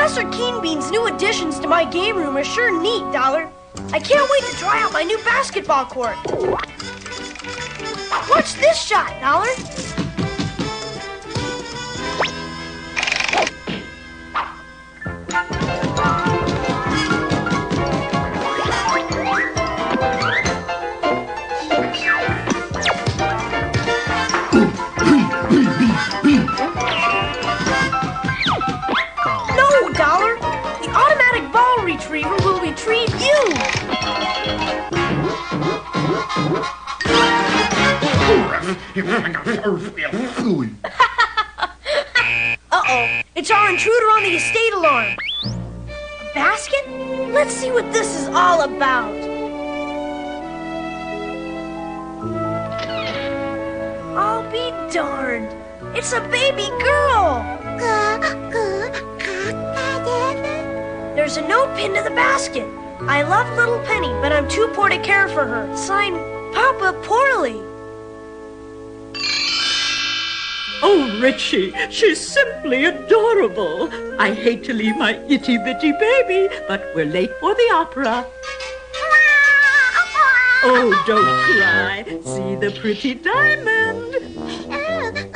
Professor Keenbean's new additions to my game room are sure neat, Dollar. I can't wait to try out my new basketball court. Watch this shot, Dollar. No, Dollar. The automatic ball retriever will retrieve you. Uh-oh, it's our intruder on the estate alarm. A basket? Let's see what this is all about. I'll be darned. It's a baby girl. There's a note pinned to the basket. I love little Penny, but I'm too poor to care for her. Signed, Papa Poorly. Oh, Richie, she's simply adorable. I hate to leave my itty-bitty baby, but we're late for the opera. Oh, don't cry. See the pretty diamond.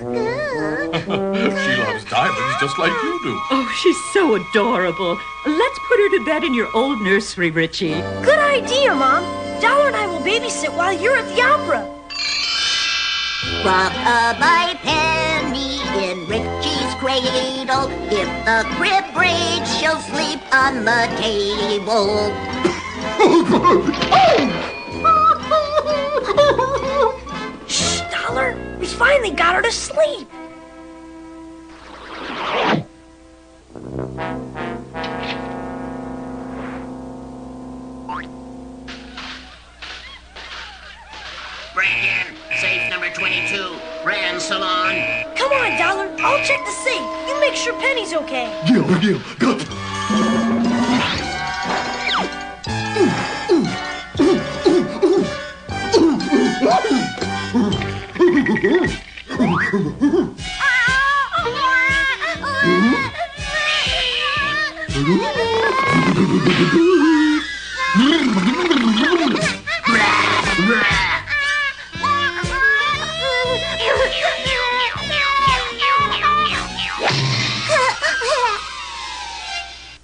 She loves diamonds just like you do. Oh, she's so adorable. Let's put her to bed in your old nursery, Richie. Good idea, Mom. Dollar and I will babysit while you're at the opera. Rock-a-bye Penny in Richie's cradle. If the crib breaks, she'll sleep on the table. Shh, Dollar. We finally got her to sleep. Break-in, safe number 22, Rand Salon. Come on, Dollar. I'll check the safe. You make sure Penny's okay. Yeah, got it.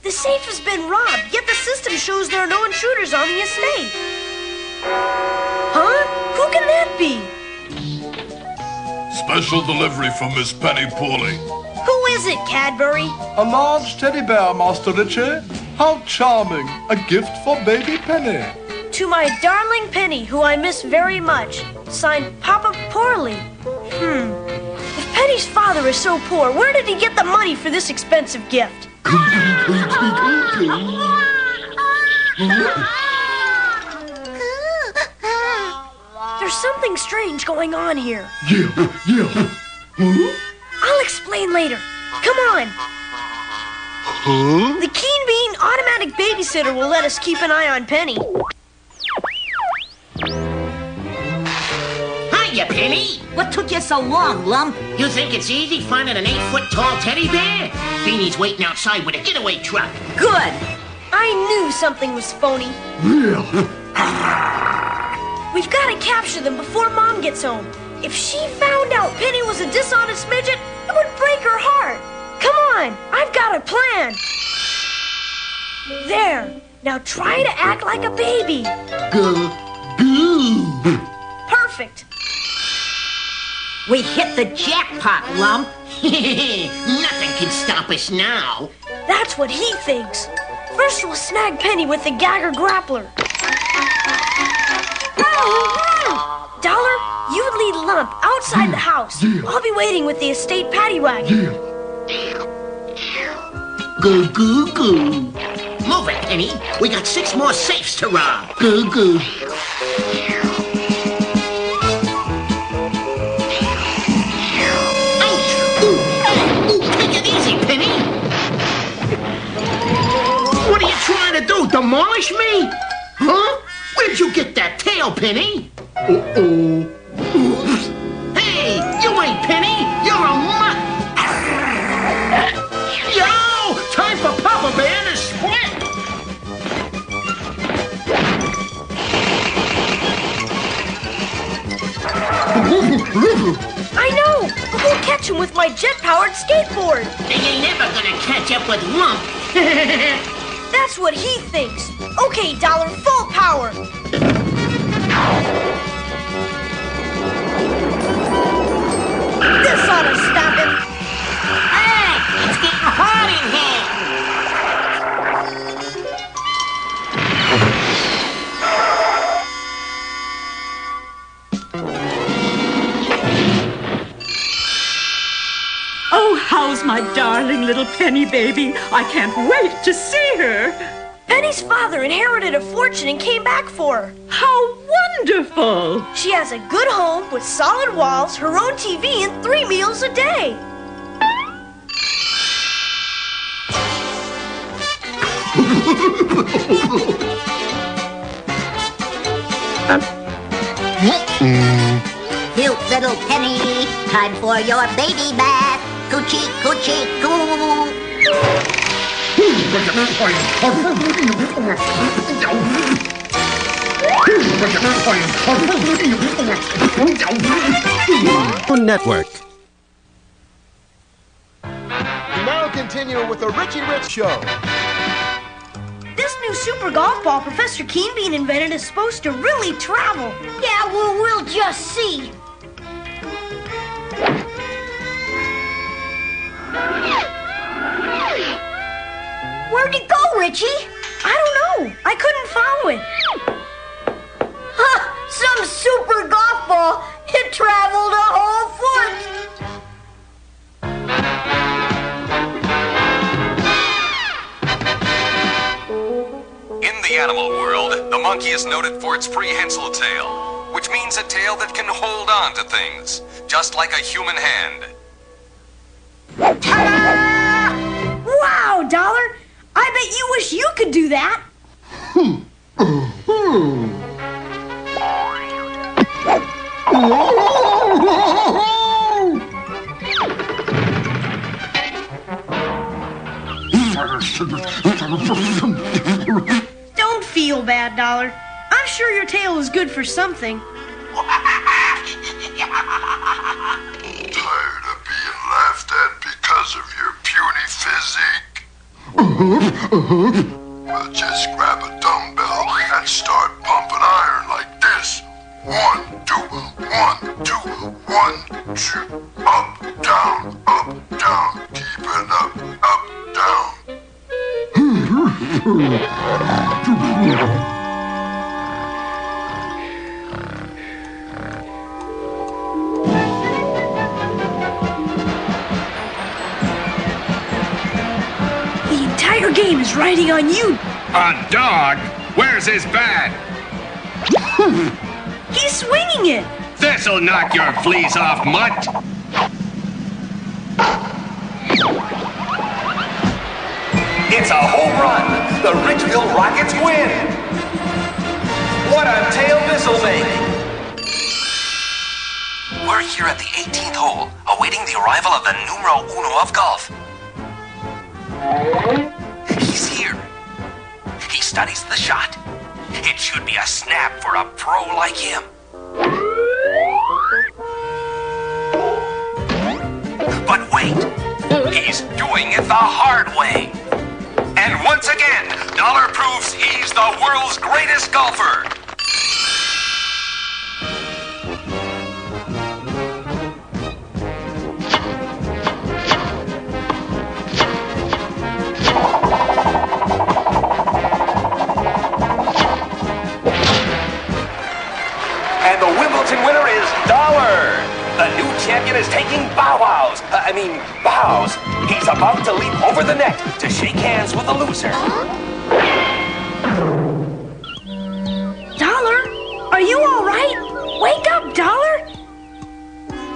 The safe has been robbed, yet the system shows there are no intruders on the estate. Huh? Who can that be? Special delivery from Miss Penny Poorly. Who is it, Cadbury? A large teddy bear, Master Richie. How charming. A gift for baby Penny. To my darling Penny, who I miss very much. Signed, Papa Poorly. If Penny's father is so poor, where did he get the money for this expensive gift? There's something strange going on here. Yeah. I'll explain later. Come on. The Keen Bean automatic babysitter will let us keep an eye on Penny. Hiya, Penny. What took you so long, Lump? You think it's easy finding an 8-foot-tall teddy bear? Beanie's waiting outside with a getaway truck. Good. I knew something was phony. We've got to capture them before Mom gets home. If she found out Penny was a dishonest midget, it would break her heart. Come on, I've got a plan. There. Now try to act like a baby. Perfect. We hit the jackpot, Lump. Nothing can stop us now. That's what he thinks. First we'll snag Penny with the Gagger Grappler. Dollar, you lead Lump outside the house. I'll be waiting with the estate paddy wagon. Go, go, go. Move it, Penny. We got 6 more safes to rob. Go, go. Ouch! Ooh, take it easy, Penny. What are you trying to do, demolish me? Huh? Where'd you get that tail, Penny? Hey, you ain't Penny. You're a mutt. Yo, time for pop. my jet-powered skateboard. And you're never gonna catch up with Lump. That's what he thinks. Okay, Dollar, full power. This ought to stop him. Hey, it's getting hot in here. Oh, how's my darling little Penny baby? I can't wait to see her. Penny's father inherited a fortune and came back for her. How wonderful! She has a good home with solid walls, her own TV, and 3 meals a day. Cute little Penny, time for your baby bath. Coochie, coochie, coo. Network. We now continue with the Richie Rich Show. This new super golf ball Professor Keenbean invented is supposed to really travel. Yeah, well, we'll just see. Where'd it go, Richie? I don't know. I couldn't follow it. Huh, some super golf ball. It traveled a whole foot. In the animal world, the monkey is noted for its prehensile tail, which means a tail that can hold on to things, just like a human hand. Ta-da! Wow, Dollar! I bet you wish you could do that. Don't feel bad, Dollar. I'm sure your tail is good for something. Tired of being laughed at because of your puny physique? Well, just grab a dumbbell and start pumping iron like this. 1, 2, 1, 2, 1, 2. Up, down, keep it up, down. The entire game is riding on you. A dog? Where's his bat? He's swinging it. This'll knock your fleas off, mutt. It's a home run. The Richville Rockets win. What a tail this'll make. We're here at the 18th hole, awaiting the arrival of the numero uno of golf. He's here. He studies the shot. It should be a snap for a pro like him. But wait, he's doing it the hard way. And once again, Dollar proves he's the world's greatest golfer. And the Wimbledon winner is Dollar. The new champion is taking bows. He's about to leap over the net to shake hands with the loser. Dollar, are you all right? Wake up, Dollar.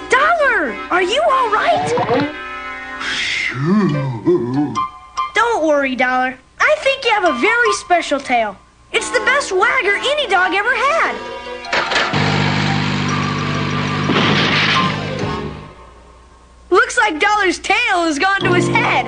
Dollar, are you all right? Don't worry, Dollar. I think you have a very special tail. It's the best wagger any dog ever had. Looks like Dollar's tail has gone to his head.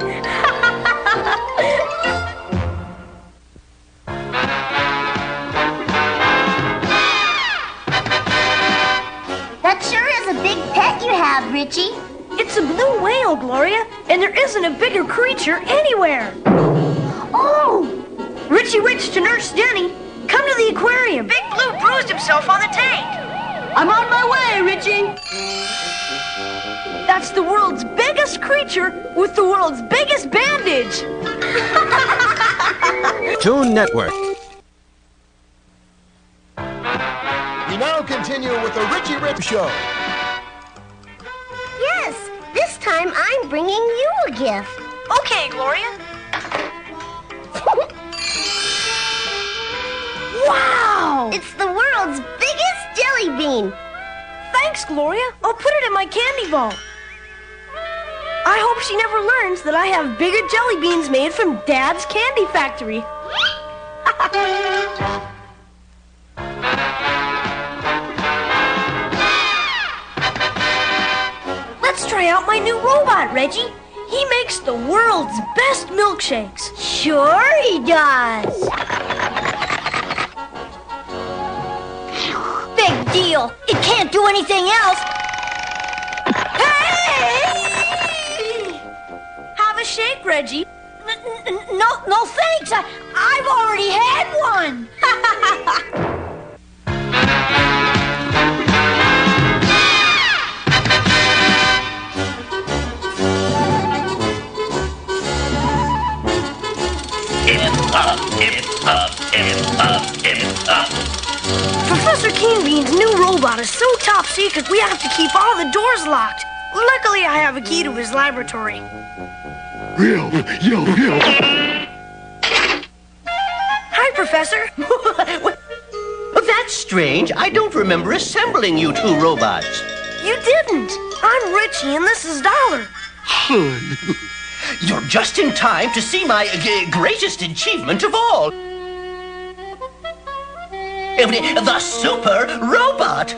That sure is a big pet you have, Richie. It's a blue whale. there isn't a bigger creature anywhere. Oh! Richie Rich to Nurse Denny. Come to the aquarium. Big Blue bruised himself on the tank. I'm on my way, Richie. That's the world's biggest creature with the world's biggest bandage. Toon Network. We now continue with the Richie Rich Show. Yes, this time I'm bringing you a gift. Okay, Gloria. Wow! It's the world's biggest jelly bean. Thanks, Gloria. I'll put it in my candy vault. I hope she never learns that I have bigger jelly beans made from Dad's candy factory. Let's try out my new robot, Reggie. He makes the world's best milkshakes. Sure he does. Big deal. It can't do anything else. Hey! Have a shake, Reggie. No thanks. I've already had one. Professor Keenbean's new robot is so top secret we have to keep all the doors locked. Luckily, I have a key to his laboratory. Hi, Professor. That's strange. I don't remember assembling you two robots. You didn't. I'm Richie, and this is Dollar. You're just in time to see my greatest achievement of all. The super robot.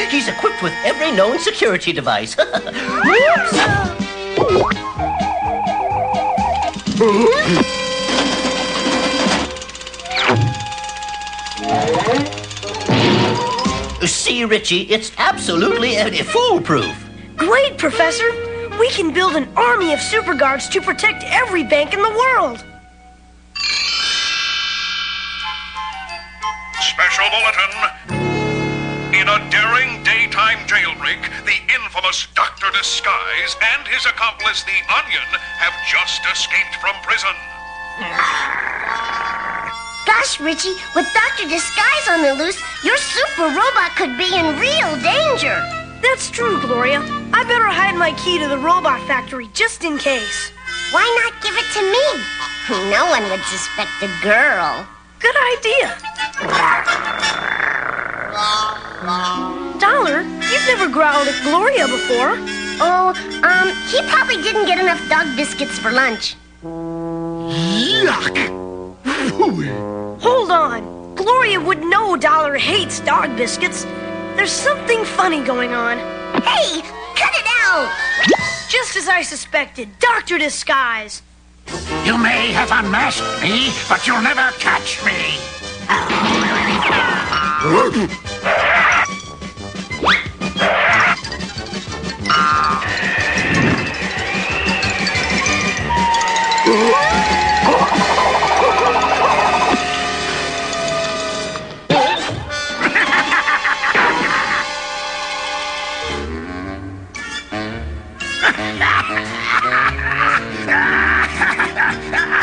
He's equipped with every known security device. See, Richie, it's absolutely foolproof. Great, Professor. We can build an army of super guards to protect every bank in the world. Special bulletin. In a daring daytime jailbreak, the infamous Dr. Disguise and his accomplice, the Onion, have just escaped from prison. Gosh, Richie, with Dr. Disguise on the loose, your super robot could be in real danger. That's true, Gloria. I better hide my key to the robot factory just in case. Why not give it to me? No one would suspect a girl. Good idea. Dollar, you've never growled at Gloria before. Oh, he probably didn't get enough dog biscuits for lunch. Yuck! Phooey. Hold on. Gloria would know Dollar hates dog biscuits. There's something funny going on. Hey, cut it out! Just as I suspected, Dr. Disguise. You may have unmasked me, but you'll never catch me.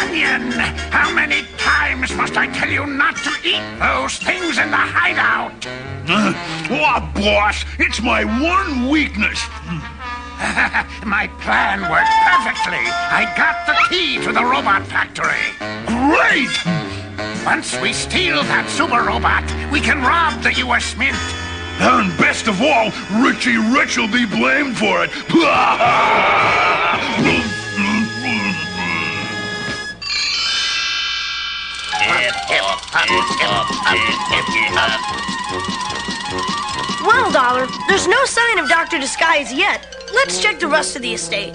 Onion, how many times must I tell you not to eat those things in the hideout? Boss, it's my one weakness. My plan worked perfectly. I got the key to the robot factory. Great! Once we steal that super robot, we can rob the U.S. Mint. And best of all, Richie Rich will be blamed for it. Well, Dollar, there's no sign of Dr. Disguise yet. Let's check the rest of the estate.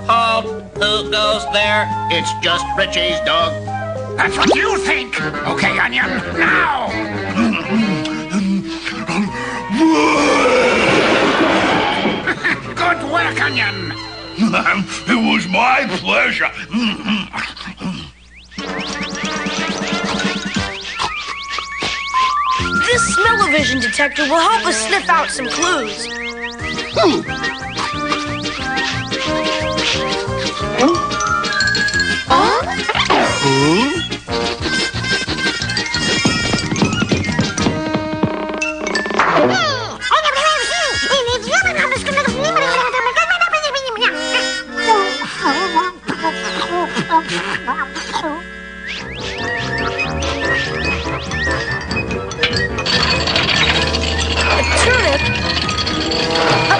Halt! Who goes there? It's just Richie's dog. That's what you think. Okay, Onion, now. Good work, Onion. It was my pleasure. This smell-o-vision detector will help us sniff out some clues.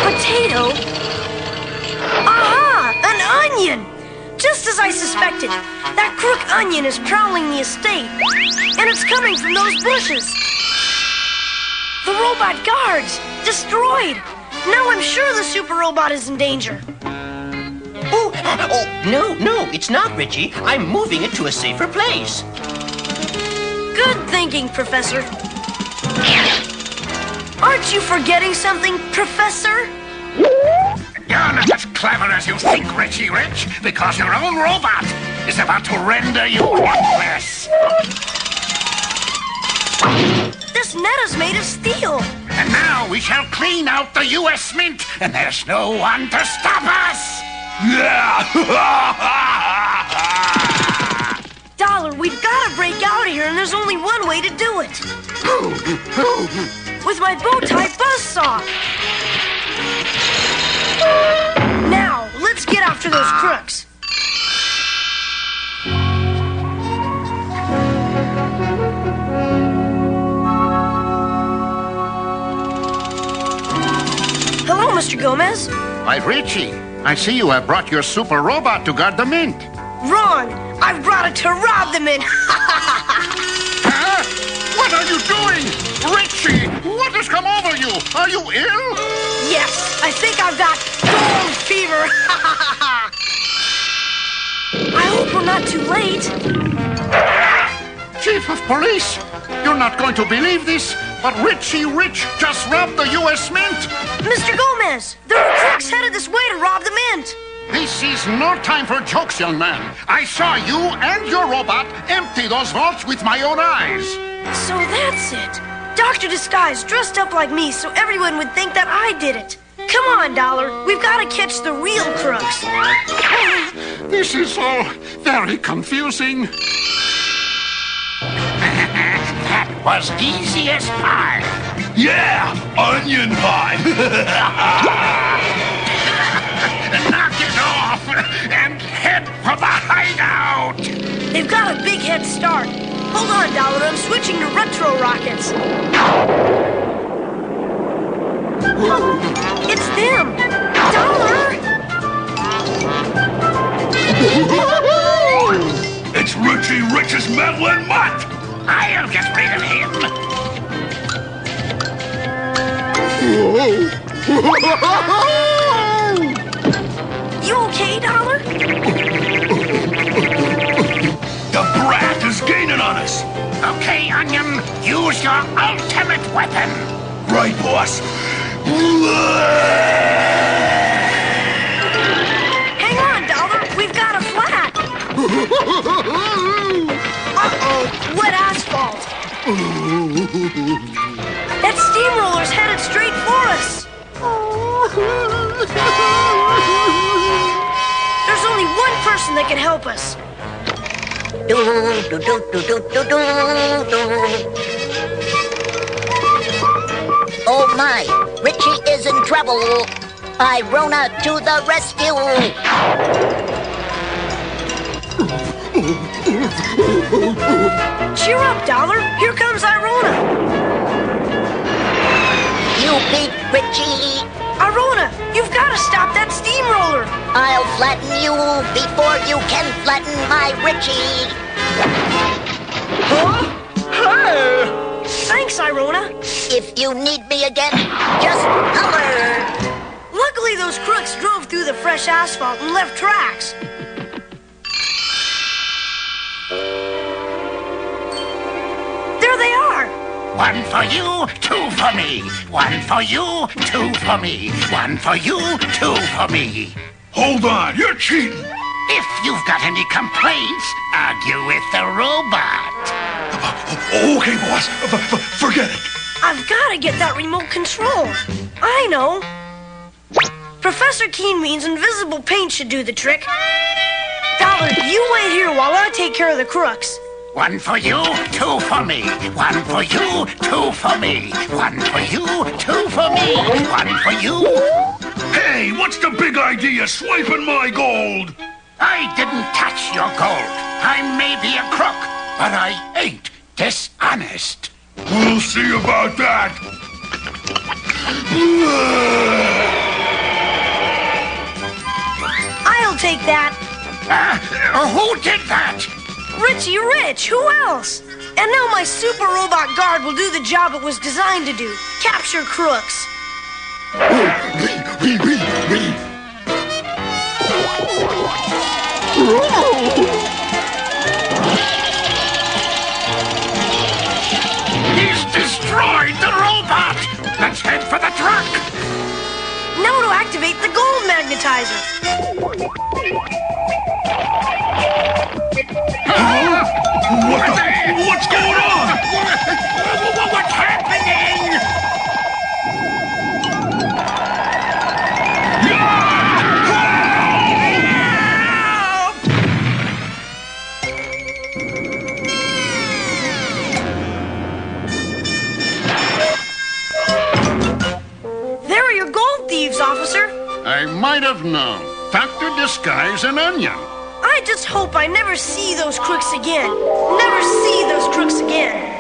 Potato? Aha! An onion! Just as I suspected. That crook onion is prowling the estate. And it's coming from those bushes. The robot guards! Destroyed! Now I'm sure the super robot is in danger. Oh, no, it's not, Richie. I'm moving it to a safer place. Good thinking, Professor. Aren't you forgetting something, Professor? You're not as clever as you think, Richie Rich, because your own robot is about to render you helpless. This net is made of steel. And now we shall clean out the U.S. Mint, and there's no one to stop us! Dollar, we've got to break out of here, and there's only one way to do it. With my bow-tie buzzsaw. Now, let's get after those crooks. Hello, Mr. Gomez. Why, Richie, I see you have brought your super robot to guard the Mint. Wrong! I've brought it to rob the Mint. Huh? What are you doing? Richie, what has come over you? Are you ill? Yes, I think I've got gold fever. I hope we're not too late. Chief of Police, you're not going to believe this, but Richie Rich just robbed the U.S. Mint. Mr. Gomez, there are crooks headed this way to rob the Mint. This is no time for jokes, young man. I saw you and your robot empty those vaults with my own eyes. So that's it. Dr. Disguise dressed up like me so everyone would think that I did it. Come on, Dollar. We've got to catch the real crooks. This is all very confusing. That was easy as pie. Yeah, onion pie. Knock it off and head for the hideout. They've got a big head start. Hold on, Dollar. I'm switching to retro rockets. It's them! Dollar! It's Richie Rich's meddling mutt! I'll get rid of him! You okay, Dollar? The brat is gaining on us! Okay, Onion, use your ultimate weapon! Right, boss. Hang on, Dollar. We've got a flat. Uh-oh, wet asphalt. That steamroller's headed straight for us. There's only one person that can help us. Oh my, Richie is in trouble. Irona to the rescue. Cheer up, Dollar. Here comes Irona. You beat Richie. Irona, you've got to stop that steamroller. I'll flatten you before you can flatten my Richie. Huh? Hey! Thanks, Irona. If you need me again, just holler. Luckily, those crooks drove through the fresh asphalt and left tracks. There they are. One for you, two for me. One for you, two for me. One for you, two for me. Hold on, you're cheating. If you've got any complaints, argue with the robot. Okay, boss. Forget it. I've got to get that remote control. I know. Professor Keenbean's invisible paint should do the trick. Dollar, you wait here while I take care of the crooks. One for you, two for me. One for you, two for me. One for you, two for me. One for you. Hey, what's the big idea swiping my gold? I didn't touch your gold. I may be a crook, but I ain't dishonest. We'll see about that. I'll take that. Who did that? Richie Rich, who else? And now my super robot guard will do the job it was designed to do. Capture crooks. He's destroyed the robot! Let's head for the truck! Now to activate the gold magnetizer. What's going on? What's happening? There are your gold thieves, officer. I might have known. Dr. Disguise an Onion. I just hope I never see those crooks again. Never see those crooks again.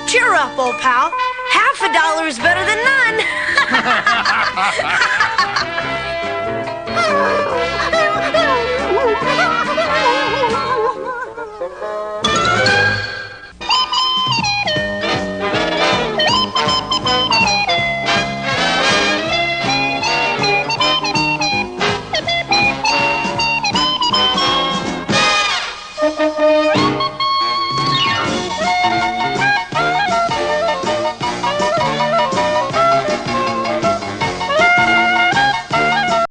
Cheer up, old pal. $50 is better than none.